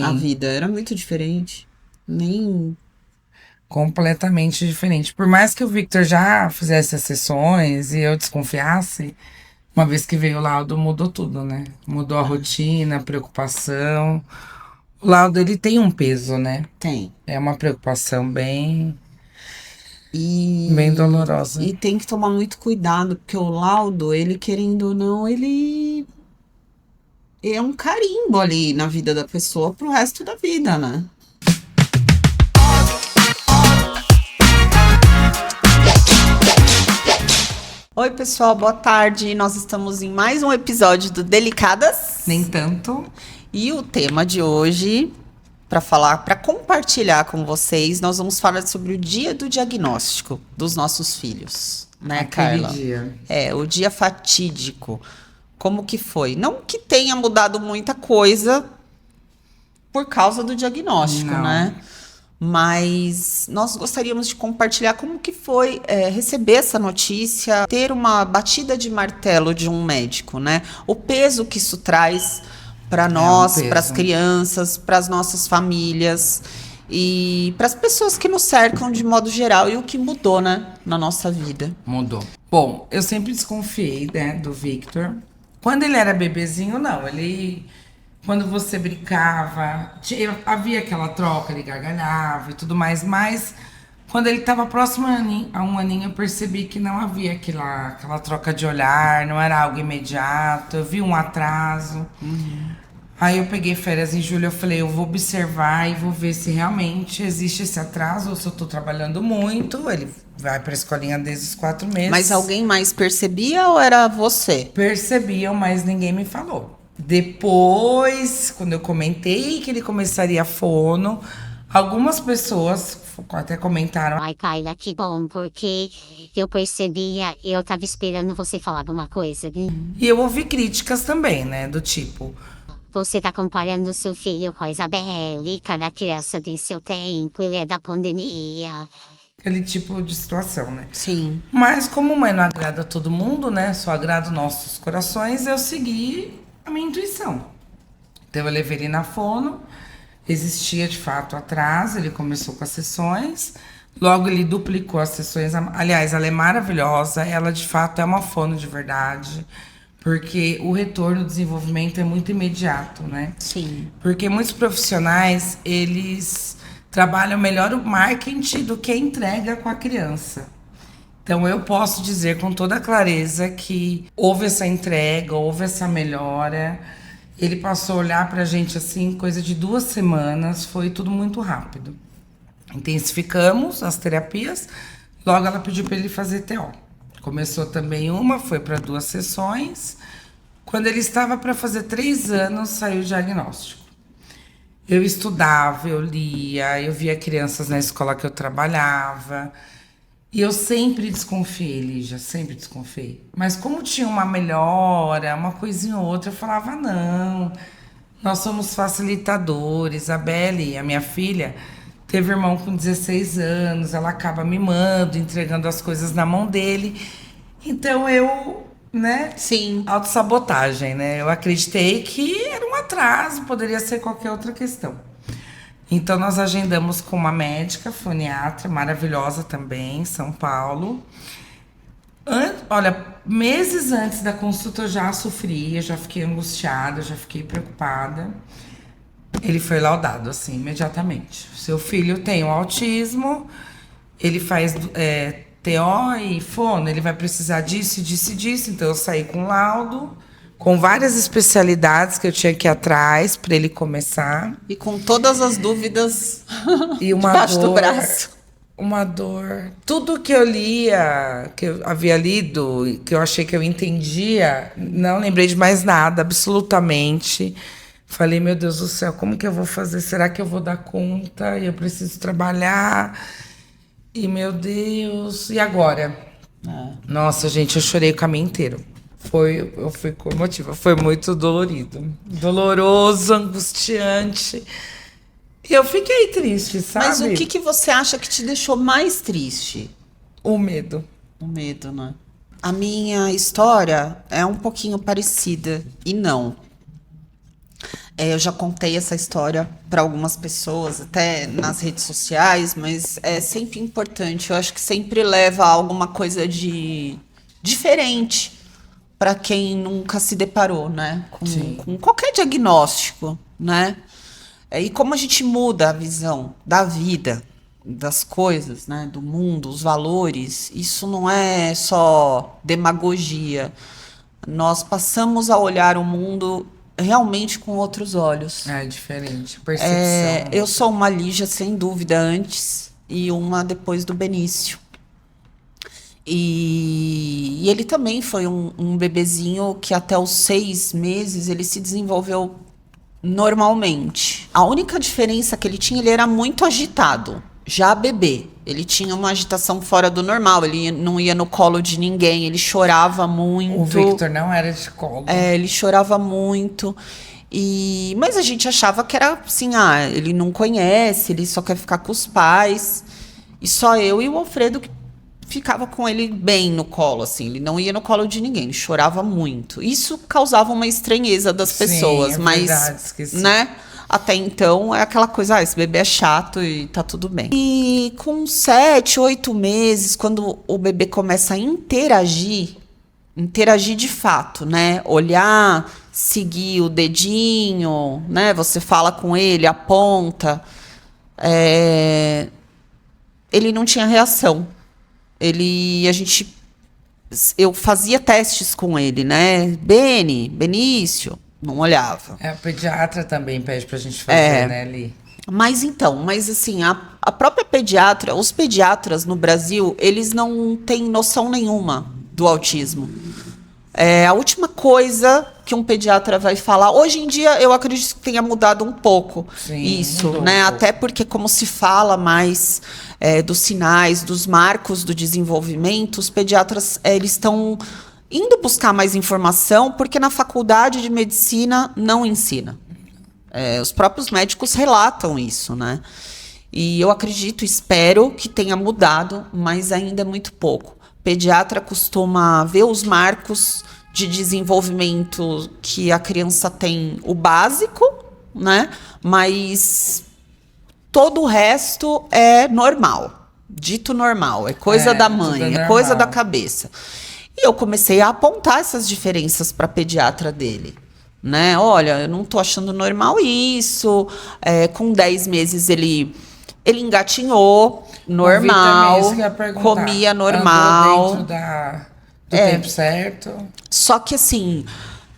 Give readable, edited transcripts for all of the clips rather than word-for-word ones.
a Sim, vida. Era muito diferente. Nem. completamente diferente. Por mais que o Victor já fizesse as sessões e eu desconfiasse, uma vez que veio o laudo, mudou tudo, né? Mudou a Ah, rotina, a preocupação. O laudo, ele tem um peso, né? tem. É uma preocupação bem, bem E, dolorosa. e tem que tomar muito cuidado, porque o laudo, ele querendo ou não, ele é um carimbo ali na vida da pessoa pro resto da vida, né? Oi, pessoal, boa tarde. Nós estamos em mais um episódio do Nem Delicadas. tanto. E o tema de hoje, para falar, para compartilhar com vocês, nós vamos falar sobre o dia do diagnóstico dos nossos filhos, né, Aquele Carla? dia. É, o dia fatídico. Como que foi? Não que tenha mudado muita coisa por causa do diagnóstico, Não. né? Mas nós gostaríamos de compartilhar como que foi receber essa notícia, ter uma batida de martelo de um médico, né? O peso que isso traz para É um nós, para as peso. crianças, para as nossas famílias e para as pessoas que nos cercam de modo geral e o que mudou, né, na nossa vida. Mudou. Bom, eu sempre desconfiei, né, do Victor. Quando ele era bebezinho, não. Ele, quando você brincava, havia aquela troca, ele gargalhava e tudo mais, mas quando ele estava próximo a um aninho, eu percebi que não havia aquela troca de olhar, não era algo imediato, eu vi um atraso. Aí eu peguei férias em julho, eu falei, eu vou observar e vou ver se realmente existe esse atraso ou se eu tô trabalhando muito. Ele vai pra escolinha desde os 4 meses. Mas alguém mais percebia ou era você? Percebiam, mas ninguém me falou. Depois, quando eu comentei que ele começaria fono, algumas pessoas até comentaram. Ai, Kyla, que bom, porque eu percebia, eu tava esperando você falar alguma coisa, né? E eu ouvi críticas também, né? Do tipo, Você tá comparando seu filho com a Isabelle, cada criança tem seu tempo, ele é da pandemia. aquele tipo de situação, né? Sim. Mas como mãe não agrada todo mundo, né? Só agrada os nossos corações, eu segui a minha intuição. Então eu levei ele na fono, existia de fato atraso, ele começou com as sessões, logo ele duplicou as sessões. Aliás, ela é maravilhosa, ela de fato é uma fono de verdade, porque o retorno do desenvolvimento é muito imediato, né? Sim. Porque muitos profissionais, eles trabalham melhor o marketing do que a entrega com a criança. Então eu posso dizer com toda clareza que houve essa entrega, houve essa melhora. Ele passou a olhar pra gente assim, coisa de 2 semanas, foi tudo muito rápido. Intensificamos as terapias, logo ela pediu para ele fazer TO. Começou também uma, foi para 2 sessões. Quando ele estava para fazer 3 anos, saiu o diagnóstico. Eu estudava, eu lia, eu via crianças na escola que eu trabalhava. E eu sempre desconfiei, Lígia, sempre desconfiei. Mas como tinha uma melhora, uma coisinha ou outra, eu falava, não, nós somos facilitadores. A Belle, a minha filha, teve irmão com 16 anos, ela acaba mimando, entregando as coisas na mão dele. Então eu, né, Sim. autossabotagem, né? Eu acreditei que era um atraso, poderia ser qualquer outra questão. Então, nós agendamos com uma médica, foniatra, maravilhosa também, em São Paulo. Olha, meses antes da consulta eu já sofri, eu já fiquei angustiada, eu já fiquei preocupada. Ele foi laudado, assim, imediatamente. Seu filho tem o autismo, ele faz TO e fono, ele vai precisar disso, disso e disso. Então, eu saí com laudo, com várias especialidades que eu tinha que ir atrás para ele começar. E com todas as dúvidas E uma debaixo do dor, braço. uma dor. Tudo que eu lia, que eu havia lido, que eu achei que eu entendia, não lembrei de mais nada, absolutamente. Falei, meu Deus do céu, como que eu vou fazer? Será que eu vou dar conta? E eu preciso trabalhar. E meu Deus, e agora? Nossa, gente, eu chorei o caminho inteiro. Eu fui comotiva, foi muito dolorido. Doloroso, angustiante. E eu fiquei triste, Mas o sabe? que que você acha que te deixou mais triste? O medo. O medo, né? A minha história é um pouquinho parecida e não. Eu já contei essa história para algumas pessoas, até nas redes sociais, mas é sempre importante. Eu acho que sempre leva a alguma coisa de diferente para quem nunca se deparou, né, com qualquer diagnóstico, né? E como a gente muda a visão da vida, das coisas, né, do mundo, os valores, isso não é só demagogia. Nós passamos a olhar o mundo realmente com outros olhos. É diferente, percepção. Eu sou uma Lígia, sem dúvida, antes e uma depois do Benício. E ele também foi um bebezinho que até os 6 meses ele se desenvolveu normalmente. A única diferença que ele tinha, ele era muito agitado. Já bebê, ele tinha uma agitação fora do normal, ele não ia no colo de ninguém, ele chorava muito. O Victor não era de colo. Ele chorava muito. Mas a gente achava que era assim, ele não conhece, ele só quer ficar com os pais. E só eu e o Alfredo que ficava com ele bem no colo, assim, ele não ia no colo de ninguém, ele chorava muito. Isso causava uma estranheza das pessoas, mas, verdade, esqueci. né? Até então é aquela coisa, esse bebê é chato e tá tudo bem. E com 7, 8 meses, quando o bebê começa a interagir de fato, né? Olhar, seguir o dedinho, né? Você fala com ele, aponta. Ele não tinha reação. Eu fazia testes com ele, né? Benício, não olhava. A pediatra também pede pra gente fazer, né, Li? Mas assim, a própria pediatra, os pediatras no Brasil, eles não têm noção nenhuma do autismo. A última coisa que um pediatra vai falar, hoje em dia eu acredito que tenha mudado um pouco. Sim, isso, mudou né? um pouco. Até porque como se fala mais dos sinais, dos marcos do desenvolvimento, os pediatras eles estão indo buscar mais informação, porque na faculdade de medicina não ensina. Os próprios médicos relatam isso, né? E eu acredito, espero que tenha mudado, mas ainda é muito pouco. O pediatra costuma ver os marcos de desenvolvimento que a criança tem, o básico, né? Mas todo o resto é normal, dito normal, é coisa da mãe, tudo é coisa da normal. cabeça. E eu comecei a apontar essas diferenças para a pediatra dele. Né? Olha, eu não tô achando normal isso. Com 10 meses ele engatinhou, normal, Isso que eu ia perguntar. comia normal. Andou dentro do tempo certo. Só que assim,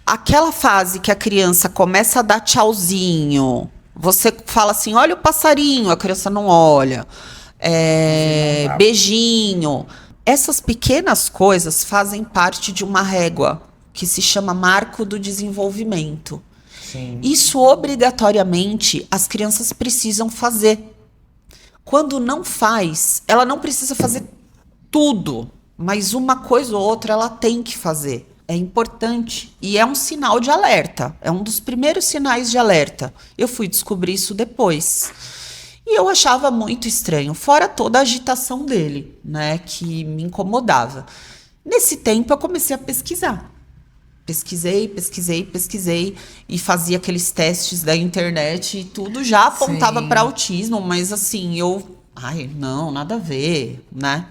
aquela fase que a criança começa a dar tchauzinho, você fala assim, olha o passarinho, a criança não olha. Beijinho. Essas pequenas coisas fazem parte de uma régua que se chama marco do desenvolvimento. Sim. Isso, obrigatoriamente, as crianças precisam fazer. Quando não faz, ela não precisa fazer tudo, mas uma coisa ou outra ela tem que fazer. É importante. E é um sinal de alerta. É um dos primeiros sinais de alerta. Eu fui descobrir isso depois. E eu achava muito estranho, fora toda a agitação dele, né, que me incomodava. Nesse tempo, eu comecei a pesquisar. Pesquisei e fazia aqueles testes da internet e tudo já apontava para autismo, mas assim, não, nada a ver, né?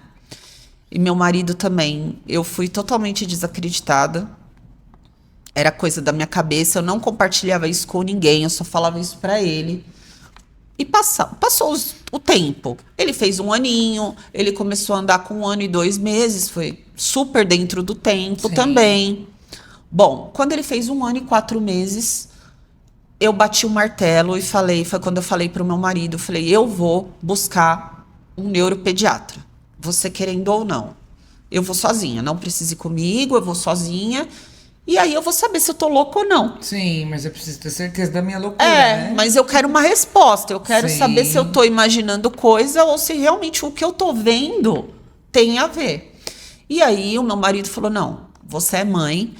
E meu marido também, eu fui totalmente desacreditada. Era coisa da minha cabeça, eu não compartilhava isso com ninguém, eu só falava isso para ele. E passou o tempo. Ele fez 1 aninho, ele começou a andar com 1 ano e 2 meses, foi super dentro do tempo também. Bom, quando ele fez 1 ano e 4 meses, eu bati o martelo e foi quando eu falei para o meu marido, eu vou buscar um neuropediatra, você querendo ou não. Eu vou sozinha, não precisa ir comigo, eu vou sozinha, e aí eu vou saber se eu tô louca ou não. Sim, mas eu preciso ter certeza da minha loucura, né? Mas eu quero uma resposta, eu quero Sim. saber se eu tô imaginando coisa ou se realmente o que eu tô vendo tem a ver. E aí o meu marido falou, não, você é mãe,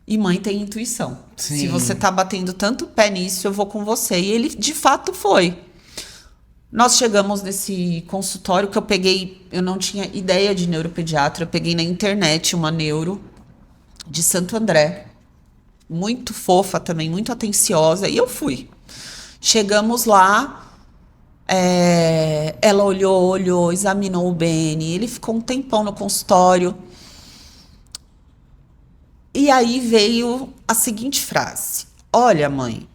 e mãe tem intuição. Sim. Se você tá batendo tanto pé nisso, eu vou com você. E ele, de fato, foi. Nós chegamos nesse consultório que eu não tinha ideia de neuropediatra, eu peguei na internet uma neuro de Santo André. muito fofa também, muito atenciosa, e eu fui. Chegamos lá, ela olhou, examinou o Beni, ele ficou um tempão no consultório. E aí veio a seguinte frase: olha, mãe,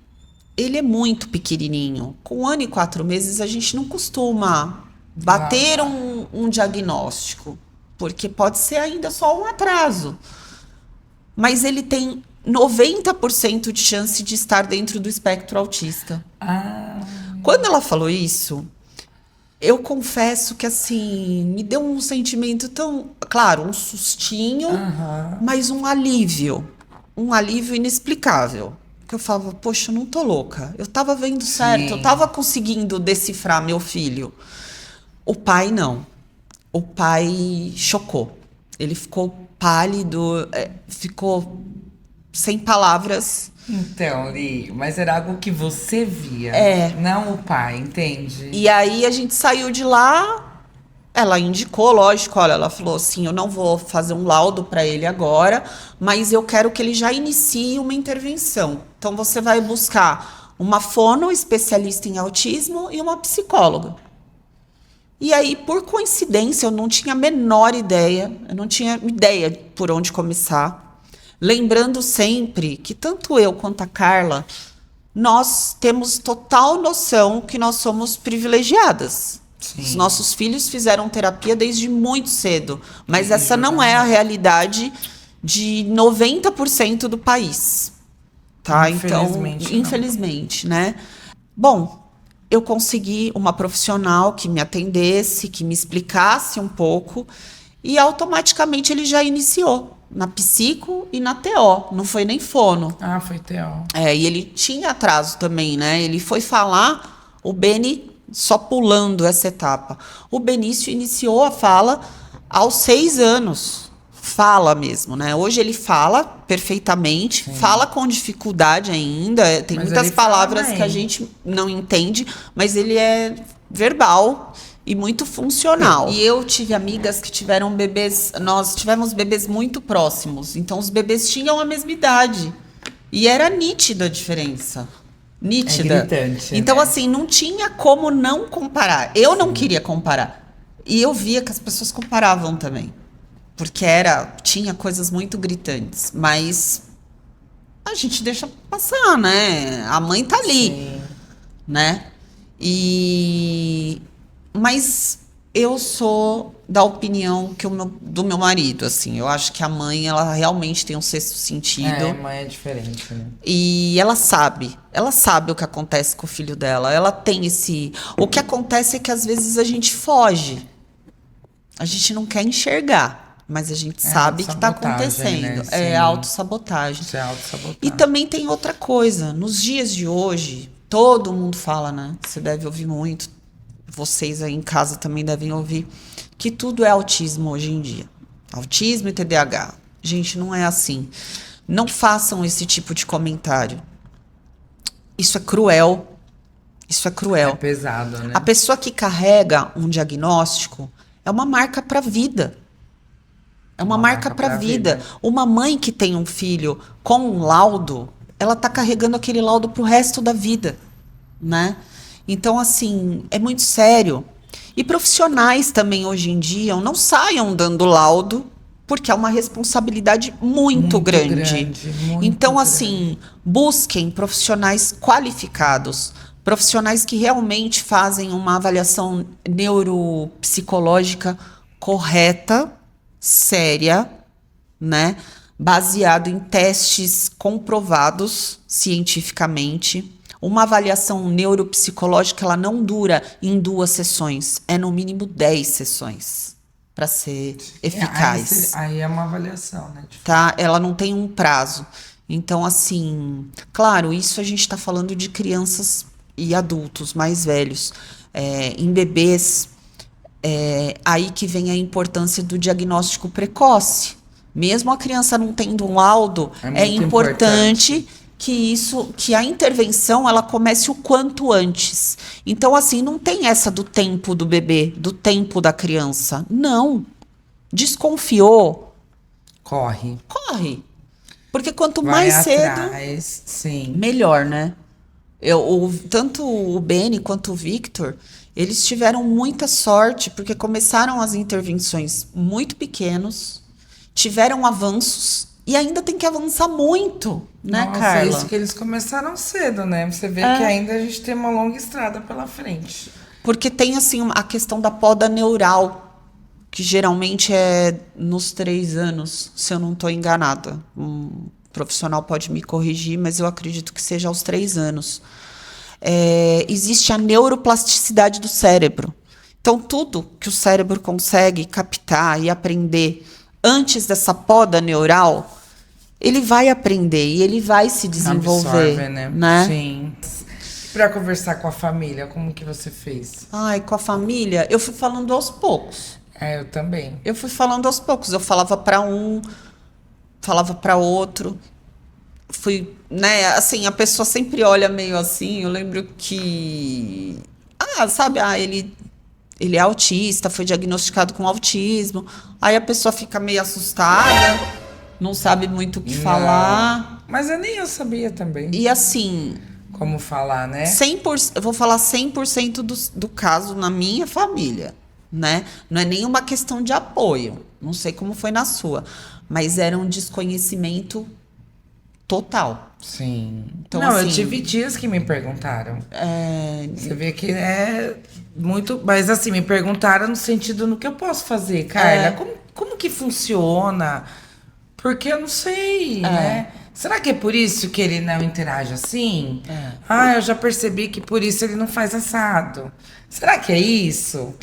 ele é muito pequenininho. Com 1 ano e 4 meses, a gente não costuma bater um diagnóstico, porque pode ser ainda só um atraso. Mas ele tem 90% de chance de estar dentro do espectro autista. Quando ela falou isso, eu confesso que, assim, me deu um sentimento tão... Claro, um sustinho, mas um alívio. Um alívio inexplicável. Porque eu falava, poxa, eu não tô louca. Eu tava vendo certo, eu tava conseguindo decifrar meu filho. O pai, não. O pai chocou. Ele ficou pálido, ficou sem palavras. Então, Li, mas era algo que você via, não o pai, entende? E aí a gente saiu de lá, ela indicou, lógico, olha, ela falou assim, eu não vou fazer um laudo para ele agora, mas eu quero que ele já inicie uma intervenção. Então você vai buscar uma fono especialista em autismo e uma psicóloga. E aí, por coincidência, eu não tinha a menor ideia, eu não tinha ideia por onde começar. Lembrando sempre que tanto eu quanto a Carla, nós temos total noção que nós somos privilegiadas. Sim. Os nossos filhos fizeram terapia desde muito cedo, mas essa não é a realidade de 90% do país. Tá? Infelizmente, né? Bom, eu consegui uma profissional que me atendesse, que me explicasse um pouco, e automaticamente ele já iniciou na psico e na TO, não foi nem fono. Foi TO. E ele tinha atraso também, né? Ele foi falar, o Beni só pulando essa etapa. O Benício iniciou a fala aos 6 anos. Fala mesmo, né? Hoje ele fala perfeitamente, fala com dificuldade ainda, tem muitas palavras que a gente não entende, mas ele é verbal e muito funcional. E eu tive amigas que tiveram bebês, nós tivemos bebês muito próximos, então os bebês tinham a mesma idade. E era nítida a diferença. Nítida. É gritante, então, né? assim, não tinha como não comparar. Eu não queria comparar. E eu via que as pessoas comparavam também. Porque tinha coisas muito gritantes. Mas a gente deixa passar, né? A mãe tá ali, né? Mas eu sou da opinião do meu marido, assim. Eu acho que a mãe, ela realmente tem um sexto sentido. A mãe é diferente, né? E ela sabe o que acontece com o filho dela. Ela tem esse... O que acontece é que às vezes a gente foge. A gente não quer enxergar, mas a gente sabe que tá acontecendo. Né? É autossabotagem. Isso é autossabotagem. E também tem outra coisa. Nos dias de hoje, todo mundo fala, né? Você deve ouvir muito. Vocês aí em casa também devem ouvir. Que tudo é autismo hoje em dia. Autismo e TDAH. Gente, não é assim. Não façam esse tipo de comentário. Isso é cruel. Isso é cruel. É pesado, né? A pessoa que carrega um diagnóstico é uma marca para a vida. É uma marca para a vida. Uma mãe que tem um filho com um laudo, ela tá carregando aquele laudo pro resto da vida, né? Então, assim, é muito sério. E profissionais também, hoje em dia, não saiam dando laudo, porque é uma responsabilidade muito grande. Então, assim, busquem profissionais qualificados, profissionais que realmente fazem uma avaliação neuropsicológica correta, séria, né? Baseado em testes comprovados cientificamente. Uma avaliação neuropsicológica, ela não dura em 2 sessões, é no mínimo 10 sessões para ser eficaz. Aí é uma avaliação, né? Tá? Ela não tem um prazo. Então, assim, claro, isso a gente está falando de crianças e adultos mais velhos. Em bebês, aí que vem a importância do diagnóstico precoce. Mesmo a criança não tendo um laudo, é importante que a intervenção ela comece o quanto antes. Então, assim, não tem essa do tempo do bebê, do tempo da criança. Não. Desconfiou. Corre. Porque quanto Vai mais cedo, atrás, sim. melhor, né? Tanto o Beni quanto o Victor, eles tiveram muita sorte, porque começaram as intervenções muito pequenos, tiveram avanços e ainda tem que avançar muito, né, Nossa, Carla? isso que eles começaram cedo, né? Você vê que ainda a gente tem uma longa estrada pela frente. Porque tem, assim, a questão da poda neural, que geralmente é nos 3 anos, se eu não estou enganada. Um profissional pode me corrigir, mas eu acredito que seja aos 3 anos. Existe a neuroplasticidade do cérebro. Então, tudo que o cérebro consegue captar e aprender antes dessa poda neural, ele vai aprender e ele vai se desenvolver. Absorve, né? Sim. Para conversar com a família, como que você fez? Ai, com a família, eu fui falando aos poucos. Eu também. Eu fui falando aos poucos. Eu falava para um, falava para outro. Fui, né? Assim, a pessoa sempre olha meio assim. Eu lembro que, sabe, ele é autista, foi diagnosticado com autismo. Aí a pessoa fica meio assustada, não sabe muito o que falar. Mas nem eu sabia também. E assim, Como falar, né? 100%, eu vou falar 100% do caso na minha família, né? Não é nenhuma questão de apoio. Não sei como foi na sua, mas era um desconhecimento total. Sim. Então, Não, assim, eu tive tias que me perguntaram. Você vê que é muito. Mas assim, me perguntaram no sentido no que eu posso fazer, Carla. Como que funciona? Porque eu não sei, né? Será que é por isso que ele não interage assim? Eu já percebi que por isso ele não faz assado. Será que é isso?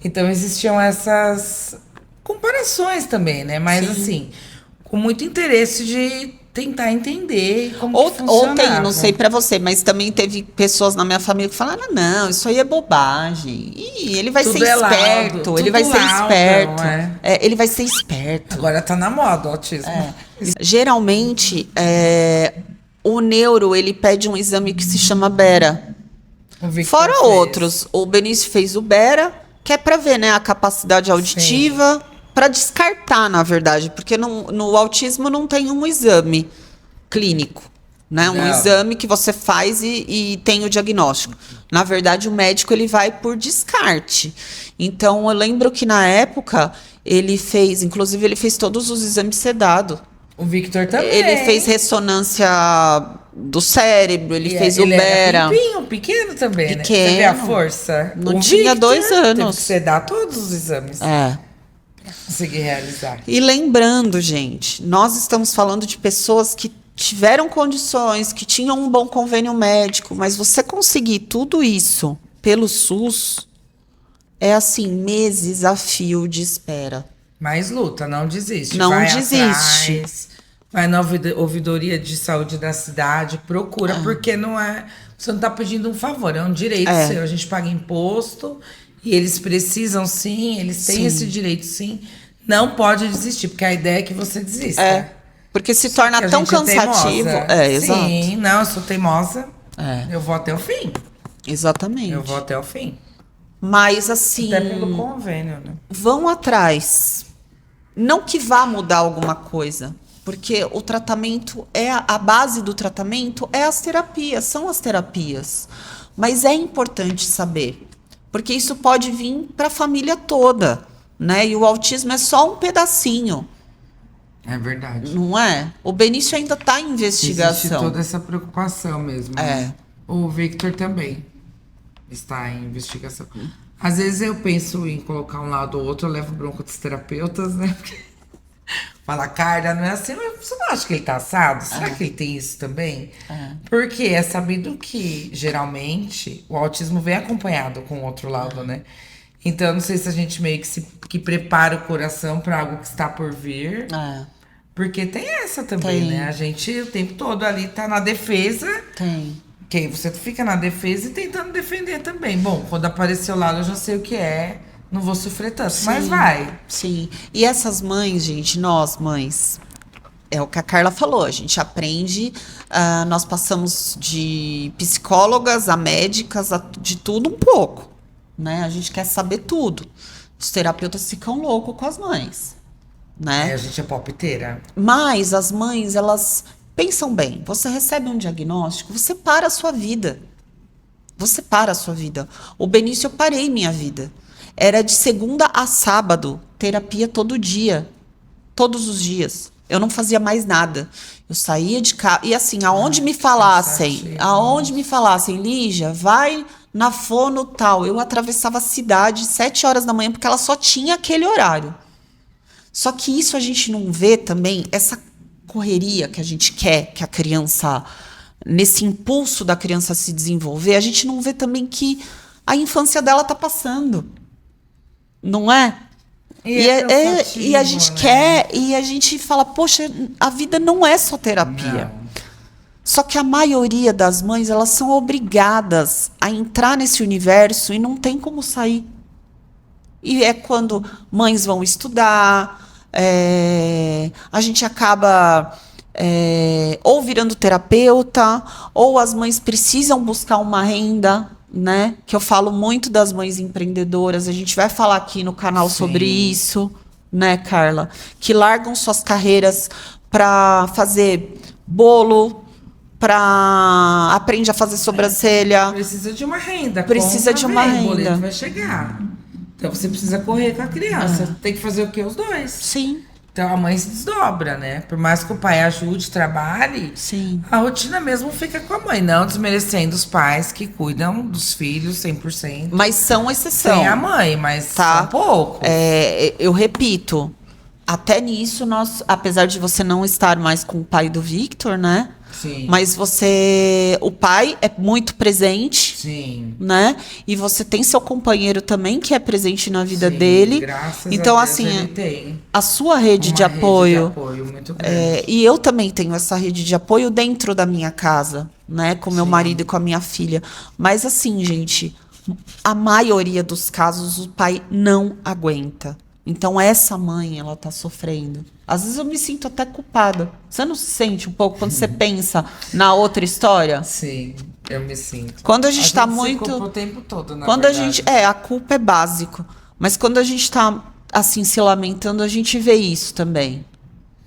Então existiam essas comparações também, né? Mas assim, com muito interesse de tentar entender como que funcionava. Ou tem, não sei pra você, mas também teve pessoas na minha família que falaram: não, isso aí é bobagem. Ih, ele vai Tudo ser é laudo, esperto, tudo ele vai ser laudo, esperto. é. Ele vai ser esperto. Agora tá na moda o autismo. Geralmente, o neuro, ele pede um exame que se chama Bera. O Victor Fora fez. outros. O Benício fez o Bera, que é para ver, né, a capacidade auditiva, para descartar, na verdade, porque no autismo não tem um exame clínico, né? Um Não. exame que você faz e tem o diagnóstico. Na verdade, o médico ele vai por descarte. Então, eu lembro que na época inclusive ele fez todos os exames sedado. O Victor também. Ele fez ressonância do cérebro, ele fez o ele Bera. era pimpinho, pequeno também, né? Você vê a força? Não O tinha Victor 2 anos. Teve que sedar todos os exames. Conseguir realizar. E lembrando, gente, nós estamos falando de pessoas que tiveram condições, que tinham um bom convênio médico, mas você conseguir tudo isso pelo SUS é assim, meses a fio de espera. Mas luta, não desiste. Não vai desiste. Atrás, vai na ouvidoria de saúde da cidade, procura, porque não é. Você não tá pedindo um favor, é um direito seu. A gente paga imposto e eles precisam sim, eles têm esse direito sim. Não pode desistir, porque a ideia é que você desista. Porque se Só torna que a tão gente é cansativo. teimosa. Exato. Sim, não, eu sou teimosa. Eu vou até o fim. Exatamente. Eu vou até o fim. Mas assim, Até pelo convênio, né? vão atrás. Não que vá mudar alguma coisa, porque o tratamento a base do tratamento é as terapias, são as terapias. Mas é importante saber, porque isso pode vir para a família toda, né? E o autismo é só um pedacinho, É verdade. não é? O Benício ainda está em Existe investigação. toda essa preocupação mesmo. né? O Victor também está em investigação. Às vezes eu penso em colocar um lado ou outro, eu levo bronca dos terapeutas, né? Porque fala, Carla, não é assim, mas você não acha que ele tá assado? Será que ele tem isso também? Porque é sabido que, geralmente, o autismo vem acompanhado com o outro lado, né? Então, eu não sei se a gente meio que prepara o coração para algo que está por vir. Porque tem essa também, Tem. né? A gente o tempo todo ali tá na defesa. Tem. Que aí você fica na defesa e tentando defender também. Bom, quando aparecer o lado eu já sei o que é, não vou sofrer tanto, mas Sim, vai. Sim. E essas mães, gente, nós mães, é o que a Carla falou, a gente aprende, nós passamos de psicólogas a médicas, de tudo um pouco, né? A gente quer saber tudo. Os terapeutas ficam loucos com as mães, né? A gente é palpiteira. Mas as mães, elas pensam bem. Você recebe um diagnóstico, você para a sua vida. Você para a sua vida. O Benício, eu parei minha vida. Era de segunda a sábado, terapia todo dia. Todos os dias. Eu não fazia mais nada. Eu saía de casa. E assim, aonde me falassem, Lígia, vai na fono tal. Eu atravessava a cidade 7 horas da manhã, porque ela só tinha aquele horário. Só que isso a gente não vê também, essa correria que a gente quer que a criança, nesse impulso da criança se desenvolver, a gente não vê também que a infância dela tá passando. Não é? E a gente quer, e a gente fala, poxa, a vida não é só terapia. Não. Só que a maioria das mães, elas são obrigadas a entrar nesse universo e não tem como sair. E é quando mães vão estudar, a gente acaba ou virando terapeuta, ou as mães precisam buscar uma renda, né? Que eu falo muito das mães empreendedoras, a gente vai falar aqui no canal sobre isso, né, Carla? Que largam suas carreiras para fazer bolo, para aprender a fazer sobrancelha. Precisa de uma renda. Precisa de uma renda. O boleto vai chegar. Então você precisa correr com a criança. Tem que fazer o quê? Os dois. Sim. Então a mãe se desdobra, né? Por mais que o pai ajude, trabalhe, Sim. a rotina mesmo fica com a mãe. Não desmerecendo os pais que cuidam dos filhos 100%. Mas são exceção. Sem a mãe, mas Tá. são poucos. Eu repito, até nisso, nós, apesar de você não estar mais com o pai do Victor, né? Sim. Mas o pai é muito presente, Sim. né? E você tem seu companheiro também que é presente na vida Sim, dele. graças Então, a Deus, assim, ele tem a sua rede uma de apoio. Rede de apoio muito grande. E eu também tenho essa rede de apoio dentro da minha casa, né? Com meu marido e com a minha filha. Mas assim, gente, a maioria dos casos o pai não aguenta. Então essa mãe, ela tá sofrendo. Às vezes eu me sinto até culpada. Você não se sente um pouco quando você pensa na outra história? Sim, eu me sinto. Quando a gente tá se muito... culpa o tempo todo, na Quando verdade. a gente... a culpa é básico. Mas quando a gente tá, assim, se lamentando, a gente vê isso também.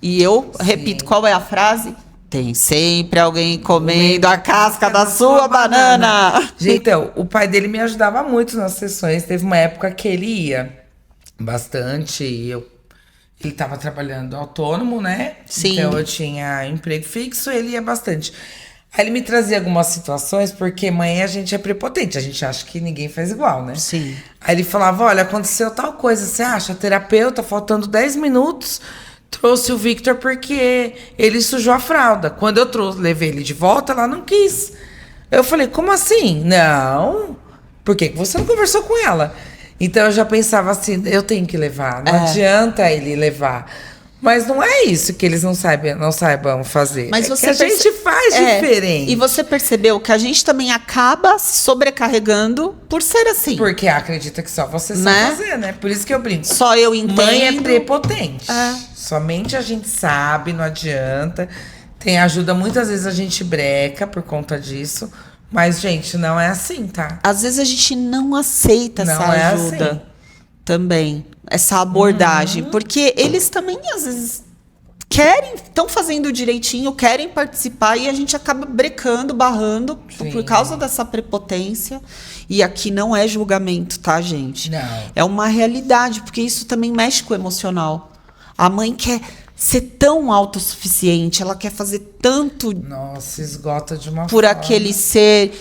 E eu repito, qual é a frase? Tem sempre alguém comendo a casca da sua banana. Gente, então, o pai dele me ajudava muito nas sessões. Teve uma época que ele ia bastante. Ele estava trabalhando autônomo, né? Sim. Então eu tinha emprego fixo, ele ia bastante. Aí ele me trazia algumas situações, porque mãe a gente é prepotente, a gente acha que ninguém faz igual, né? Sim. Aí ele falava, olha, aconteceu tal coisa, você acha? Terapeuta, faltando 10 minutos, trouxe o Victor porque ele sujou a fralda. Quando eu levei ele de volta, ela não quis. Eu falei, como assim? Não. Por que você não conversou com ela? Então eu já pensava assim, eu tenho que levar, não adianta ele levar. Mas não é isso que eles não saibam fazer. Mas que você a gente faz diferente. E você percebeu que a gente também acaba se sobrecarregando por ser assim. Porque acredita que só você sabe fazer, né? Por isso que eu brinco. Só eu entendo. Mãe é prepotente. É. Somente a gente sabe, não adianta. Tem ajuda, muitas vezes a gente breca por conta disso. Mas, gente, não é assim, tá? Às vezes a gente não aceita essa ajuda assim. também. Essa abordagem. Porque eles também, às vezes, estão fazendo direitinho, querem participar e a gente acaba brecando, barrando por causa dessa prepotência. E aqui não é julgamento, tá, gente? Não. É uma realidade, porque isso também mexe com o emocional. A mãe quer ser tão autossuficiente, ela quer fazer tanto Nossa, esgota de uma por forma. aquele ser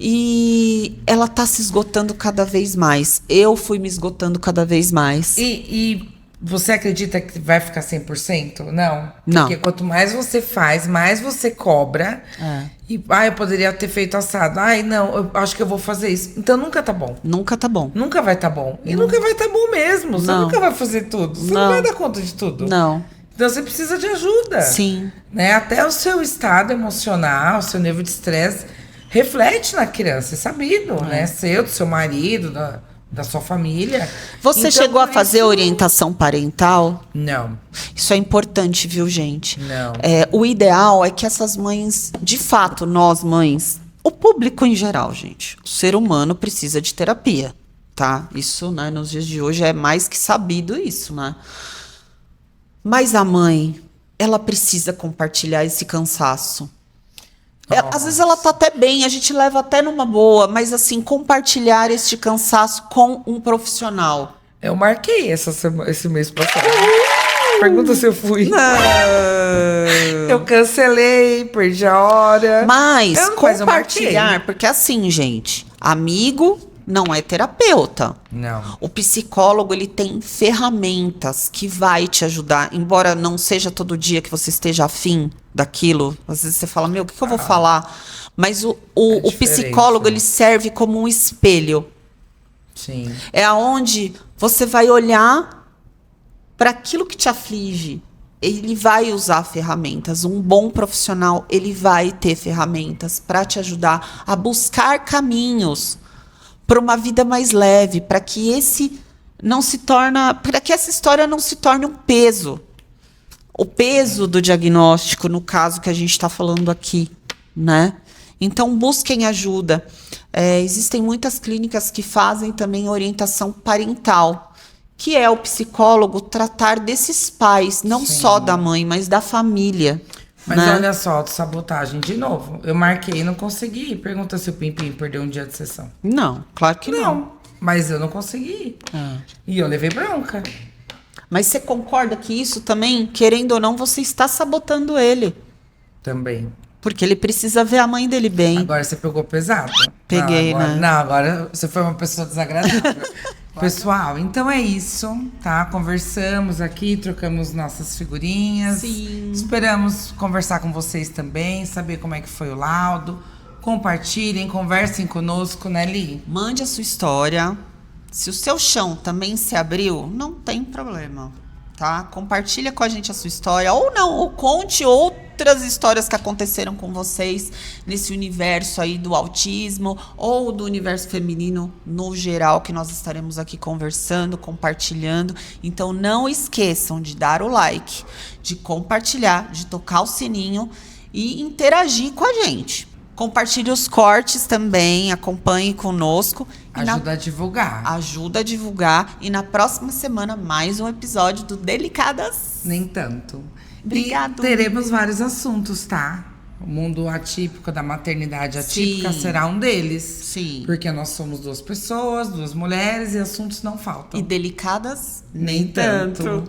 e ela tá se esgotando cada vez mais. Eu fui me esgotando cada vez mais. E você acredita que vai ficar 100%? Não. Não. Porque quanto mais você faz, mais você cobra. E, eu poderia ter feito assado. Não, eu acho que eu vou fazer isso. Então nunca tá bom. Nunca tá bom. Nunca vai tá bom. E nunca vai tá bom mesmo. Você Não. nunca vai fazer tudo. Você não vai dar conta de tudo. Não. Então você precisa de ajuda. Sim. Né? Até o seu estado emocional, o seu nível de estresse, reflete na criança, é sabido, né? Seu, do seu marido, da sua família. Você Então, chegou a por fazer isso- orientação parental? Não. Isso é importante, viu, gente? Não. O ideal é que essas mães, de fato, nós mães, o público em geral, gente, o ser humano precisa de terapia, tá? Isso, né, nos dias de hoje é mais que sabido isso, né? Mas a mãe, ela precisa compartilhar esse cansaço. Às vezes ela tá até bem, a gente leva até numa boa, mas assim, compartilhar este cansaço com um profissional. Eu marquei esse mês passado. Pergunta se eu fui. Eu cancelei, perdi a hora. Mas Mas eu compartilhar, marquei. porque assim, gente, amigo não é terapeuta. Não. O psicólogo, ele tem ferramentas que vai te ajudar, embora não seja todo dia que você esteja afim daquilo. Às vezes você fala, meu, o que eu vou falar? Mas o diferente, psicólogo, né? ele serve como um espelho. Sim. É aonde você vai olhar para aquilo que te aflige. Ele vai usar ferramentas. Um bom profissional, ele vai ter ferramentas para te ajudar a buscar caminhos para uma vida mais leve, para que para que essa história não se torne um peso. O peso do diagnóstico, no caso que a gente está falando aqui, né? Então, busquem ajuda. Existem muitas clínicas que fazem também orientação parental, que é o psicólogo tratar desses pais, não só da mãe, mas da família. Mas né? olha só, autossabotagem de novo. Eu marquei e não consegui ir. Pergunta se o Pimpim perdeu um dia de sessão. Não, claro que não. Mas eu não consegui ir. E eu levei bronca. Mas você concorda que isso também, querendo ou não, você está sabotando ele? Também. Porque ele precisa ver a mãe dele bem. Agora você pegou pesado? Peguei, não, agora, né? Não, agora você foi uma pessoa desagradável. Pessoal, então é isso, tá? Conversamos aqui, trocamos nossas figurinhas. Sim. Esperamos conversar com vocês também, saber como é que foi o laudo. Compartilhem, conversem conosco, né, Li? Mande a sua história. Se o seu chão também se abriu, não tem problema, tá? Compartilha com a gente a sua história, ou não, ou conte outras histórias que aconteceram com vocês nesse universo aí do autismo, ou do universo feminino no geral, que nós estaremos aqui conversando, compartilhando. Então não esqueçam de dar o like, de compartilhar, de tocar o sininho e interagir com a gente. Compartilhe os cortes também, acompanhe conosco. Ajuda a divulgar. Ajuda a divulgar. E na próxima semana, mais um episódio do Delicadas. Nem tanto. Obrigado. E teremos vários assuntos, tá? O mundo atípico da maternidade atípica Sim. será um deles. Sim. Porque nós somos 2 pessoas, 2 mulheres e assuntos não faltam. E delicadas, Nem tanto.